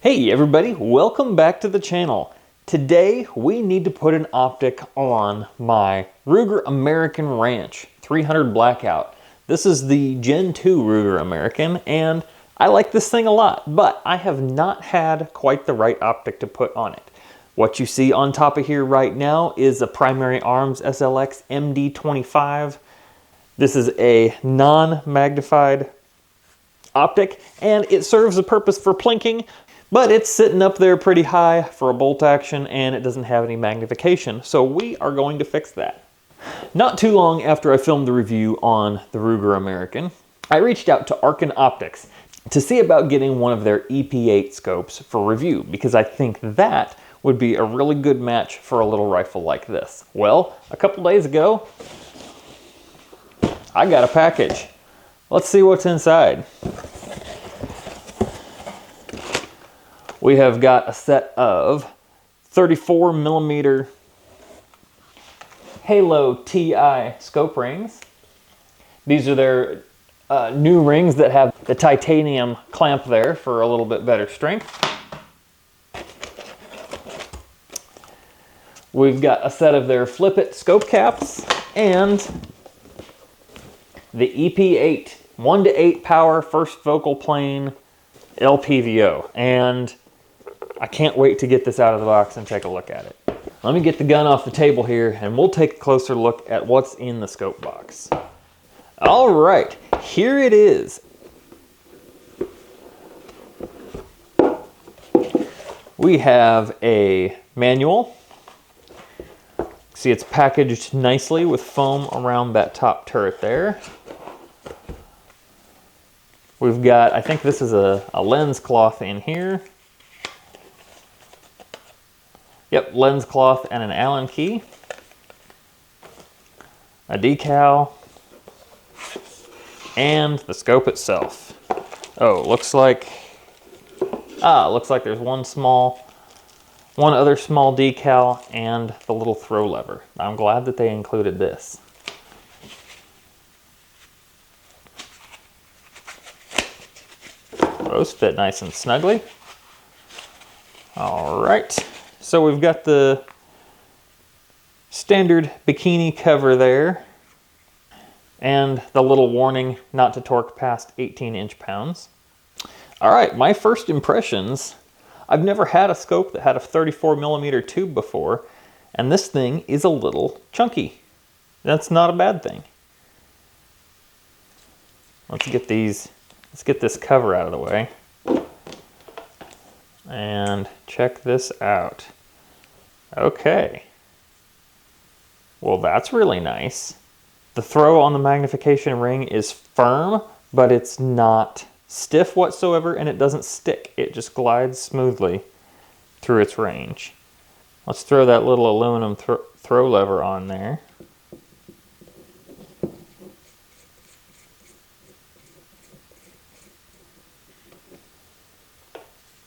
Hey everybody, welcome back to the channel. Today we need to put an optic on my Ruger American Ranch 300 Blackout. This is the Gen 2 Ruger American and I like this thing a lot, but I have not had quite the right optic to put on it. What you see on top of here right now is a Primary Arms SLX MD25. This is a non-magnified optic and it serves a purpose for plinking. But it's sitting up there pretty high for a bolt action and it doesn't have any magnification, so we are going to fix that. Not too long after I filmed the review on the Ruger American, I reached out to Arken Optics to see about getting one of their EP-8 scopes for review because I think that would be a really good match for a little rifle like this. Well, a couple days ago, I got a package. Let's see what's inside. We have got a set of 34mm Halo TI scope rings. These are their new rings that have the titanium clamp there for a little bit better strength. We've got a set of their Flip It scope caps and the EP8 1:8 power first focal plane LPVO. And I can't wait to get this out of the box and take a look at it. Let me get the gun off the table here and we'll take a closer look at what's in the scope box. All right, here it is. We have a manual. See, it's packaged nicely with foam around that top turret there. We've got, I think this is a lens cloth in here. Yep, lens cloth and an Allen key. A decal. And the scope itself. Oh, looks like there's one other small decal and the little throw lever. I'm glad that they included this. Those fit nice and snugly. All right. So we've got the standard bikini cover there and the little warning not to torque past 18 inch-pounds. All right, my first impressions, I've never had a scope that had a 34mm tube before, and this thing is a little chunky. That's not a bad thing. Let's get this cover out of the way. And check this out. Okay. Well, that's really nice. The throw on the magnification ring is firm, but it's not stiff whatsoever, and it doesn't stick. It just glides smoothly through its range. Let's throw that little aluminum throw lever on there.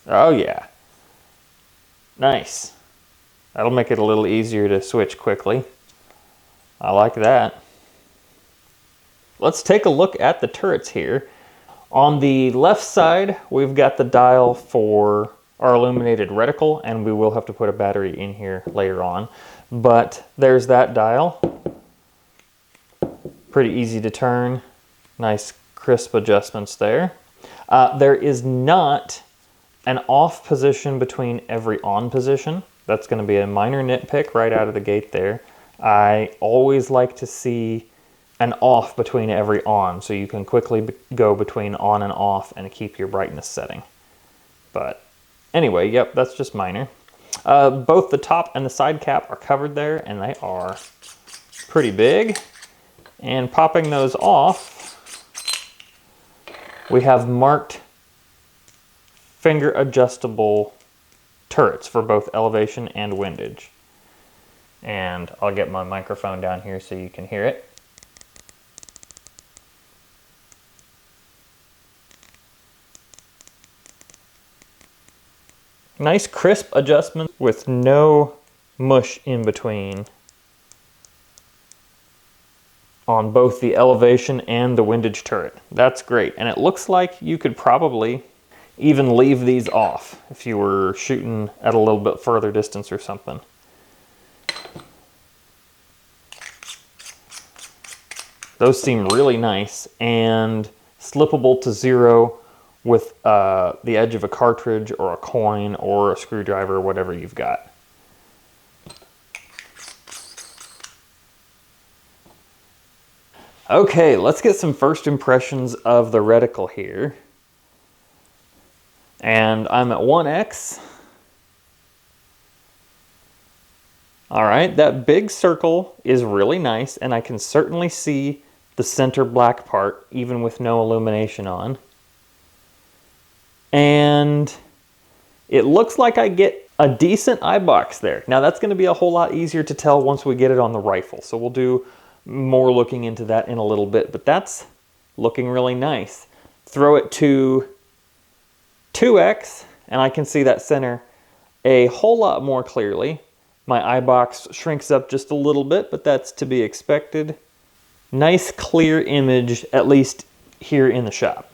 Oh yeah, nice. That'll make it a little easier to switch quickly. I like that. Let's take a look at the turrets here. On the left side, we've got the dial for our illuminated reticle, and we will have to put a battery in here later on. But there's that dial. Pretty easy to turn. Nice crisp adjustments there. There is not an off position between every on position. That's going to be a minor nitpick right out of the gate there. I always like to see an off between every on so you can quickly go between on and off and keep your brightness setting. But anyway, yep, that's just minor. Both the top and the side cap are covered there and they are pretty big. And popping those off, we have marked finger adjustable turrets for both elevation and windage. And I'll get my microphone down here so you can hear it. Nice crisp adjustment with no mush in between on both the elevation and the windage turret. That's great. And it looks like you could probably even leave these off if you were shooting at a little bit further distance or something. Those seem really nice and slippable to zero with the edge of a cartridge or a coin or a screwdriver, whatever you've got. Okay, let's get some first impressions of the reticle here. And I'm at 1x. All right, that big circle is really nice, and I can certainly see the center black part even with no illumination on. And it looks like I get a decent eye box there. Now that's going to be a whole lot easier to tell once we get it on the rifle, so we'll do more looking into that in a little bit, but that's looking really nice. Throw it to 2x and I can see that center a whole lot more clearly. My eye box shrinks up just a little bit, but that's to be expected. Nice clear image, at least here in the shop.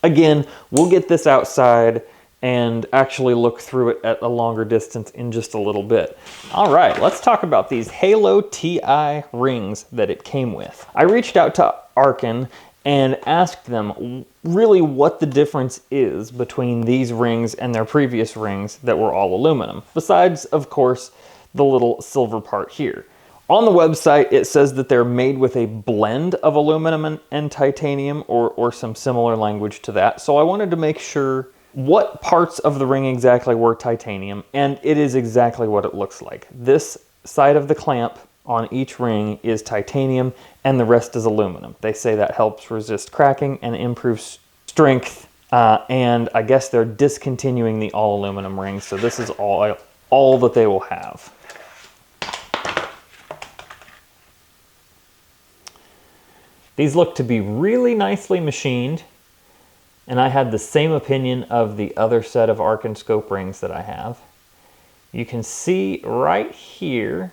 Again, we'll get this outside and actually look through it at a longer distance in just a little bit. All right, let's talk about these Halo TI rings that it came with. I reached out to Arken and asked them really what the difference is between these rings and their previous rings that were all aluminum, besides, of course, the little silver part here. On the website, it says that they're made with a blend of aluminum and titanium or some similar language to that. So I wanted to make sure what parts of the ring exactly were titanium, and it is exactly what it looks like. This side of the clamp on each ring is titanium and the rest is aluminum. They say that helps resist cracking and improves strength, and I guess they're discontinuing the all aluminum rings, so this is all that they will have. These look to be really nicely machined, and I had the same opinion of the other set of Arken scope rings that I have. You can see right here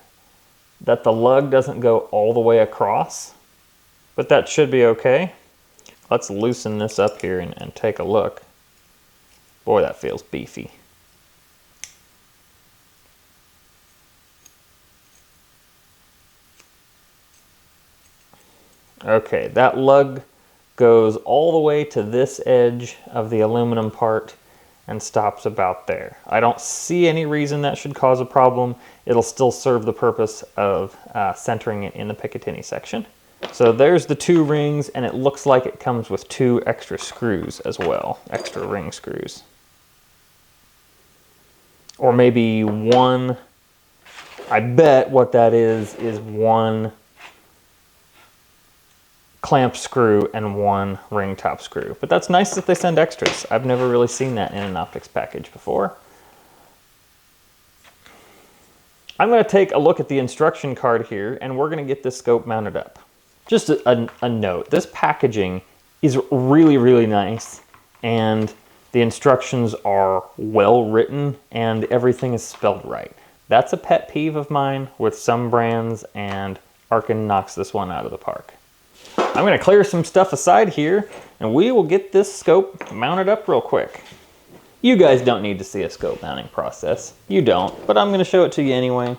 that the lug doesn't go all the way across, but that should be okay. Let's loosen this up here and take a look. Boy, that feels beefy. Okay, that lug goes all the way to this edge of the aluminum part and stops about there. I don't see any reason that should cause a problem. It'll still serve the purpose of centering it in the Picatinny section. So there's the two rings, and it looks like it comes with 2 extra screws as well, extra ring screws. Or maybe one. I bet what that is 1 clamp screw and 1 ring top screw. But that's nice that they send extras. I've never really seen that in an optics package before. I'm going to take a look at the instruction card here, and we're going to get this scope mounted up. Just a note, this packaging is really, really nice, and the instructions are well written and everything is spelled right. That's a pet peeve of mine with some brands, and Arken knocks this one out of the park. I'm going to clear some stuff aside here, and we will get this scope mounted up real quick. You guys don't need to see a scope mounting process. You don't, but I'm going to show it to you anyway.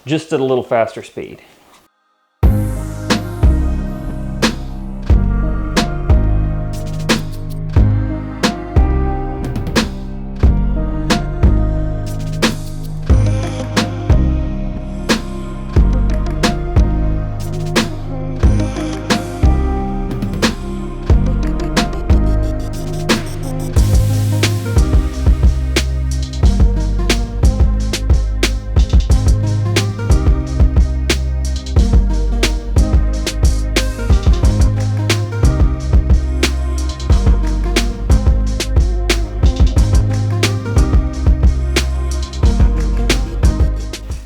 Just at a little faster speed.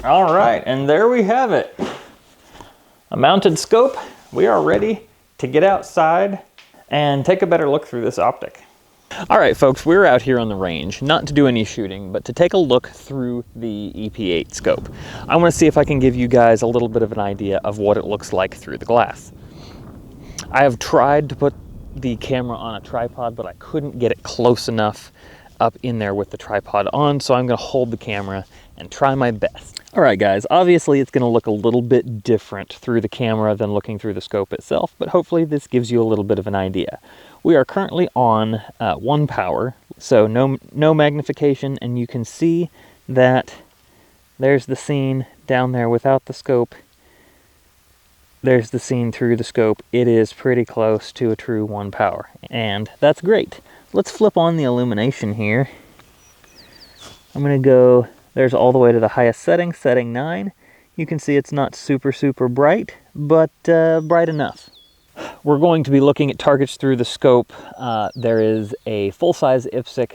All right, and there we have it. A mounted scope. We are ready to get outside and take a better look through this optic. All right, folks, we're out here on the range, not to do any shooting, but to take a look through the EP8 scope. I want to see if I can give you guys a little bit of an idea of what it looks like through the glass. I have tried to put the camera on a tripod, but I couldn't get it close enough up in there with the tripod on, so I'm gonna hold the camera and try my best. All right, guys, obviously it's gonna look a little bit different through the camera than looking through the scope itself, but hopefully this gives you a little bit of an idea. We are currently on 1 power, so no magnification, and you can see that there's the scene down there without the scope. There's the scene through the scope. It is pretty close to a true 1 power, and that's great. Let's flip on the illumination here. I'm gonna go, there's all the way to the highest setting, setting 9. You can see it's not super bright, but bright enough. We're going to be looking at targets through the scope. There is a full-size IPSC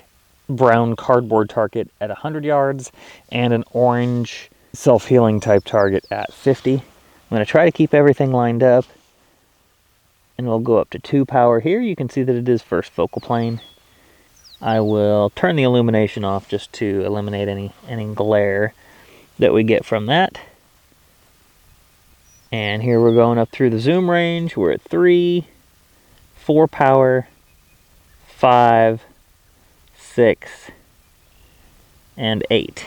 brown cardboard target at 100 yards and an orange self-healing type target at 50. I'm gonna try to keep everything lined up, and we'll go up to 2 power here. You can see that it is first focal plane. I will turn the illumination off just to eliminate any glare that we get from that. And here we're going up through the zoom range. We're at 3, 4 power, 5, 6, and 8.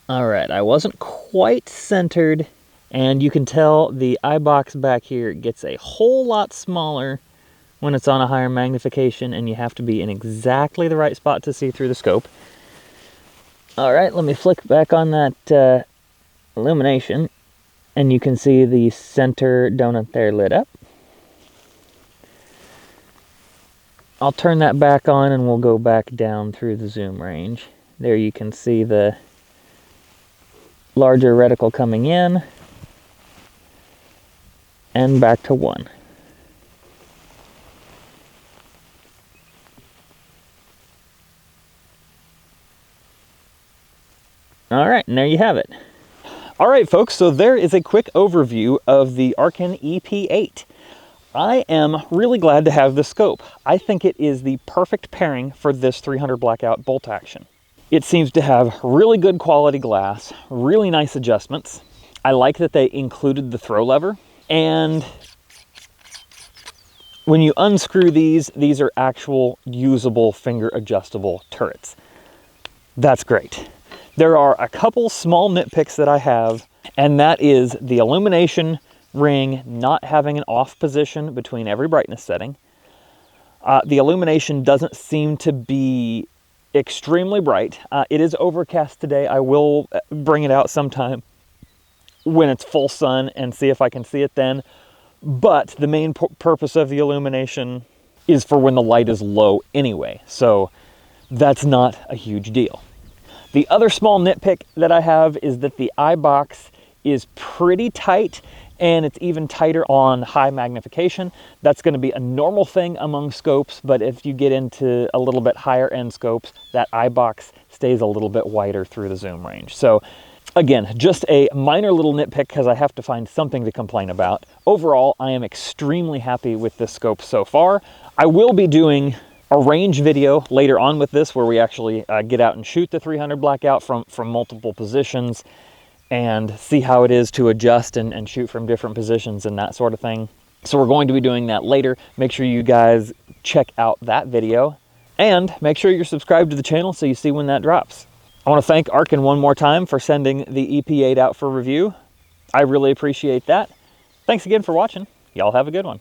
All right, I wasn't quite centered, and you can tell the eye box back here gets a whole lot smaller when it's on a higher magnification, and you have to be in exactly the right spot to see through the scope. All right, let me flick back on that illumination, and you can see the center donut there lit up. I'll turn that back on and we'll go back down through the zoom range. There you can see the larger reticle coming in, and back to 1. All right, and there you have it. All right, folks, so there is a quick overview of the Arken EP8. I am really glad to have the scope. I think it is the perfect pairing for this 300 blackout bolt action. It seems to have really good quality glass, really nice adjustments. I like that they included the throw lever, and when you unscrew these are actual usable finger adjustable turrets. That's great. There are a couple small nitpicks that I have, and that is the illumination ring not having an off position between every brightness setting. The illumination doesn't seem to be extremely bright. It is overcast today. I will bring it out sometime when it's full sun and see if I can see it then. But the main purpose of the illumination is for when the light is low anyway, so that's not a huge deal. The other small nitpick that I have is that the eye box is pretty tight, and it's even tighter on high magnification. That's going to be a normal thing among scopes, but if you get into a little bit higher end scopes, that eye box stays a little bit wider through the zoom range. So again, just a minor little nitpick because I have to find something to complain about. Overall, I am extremely happy with this scope so far. I will be doing a range video later on with this where we actually get out and shoot the 300 blackout from multiple positions and see how it is to adjust and shoot from different positions and that sort of thing. So we're going to be doing that later. Make sure you guys check out that video, and make sure you're subscribed to the channel so you see when that drops. I want to thank Arken one more time for sending the EP8 out for review. I really appreciate that. Thanks again for watching. Y'all have a good one.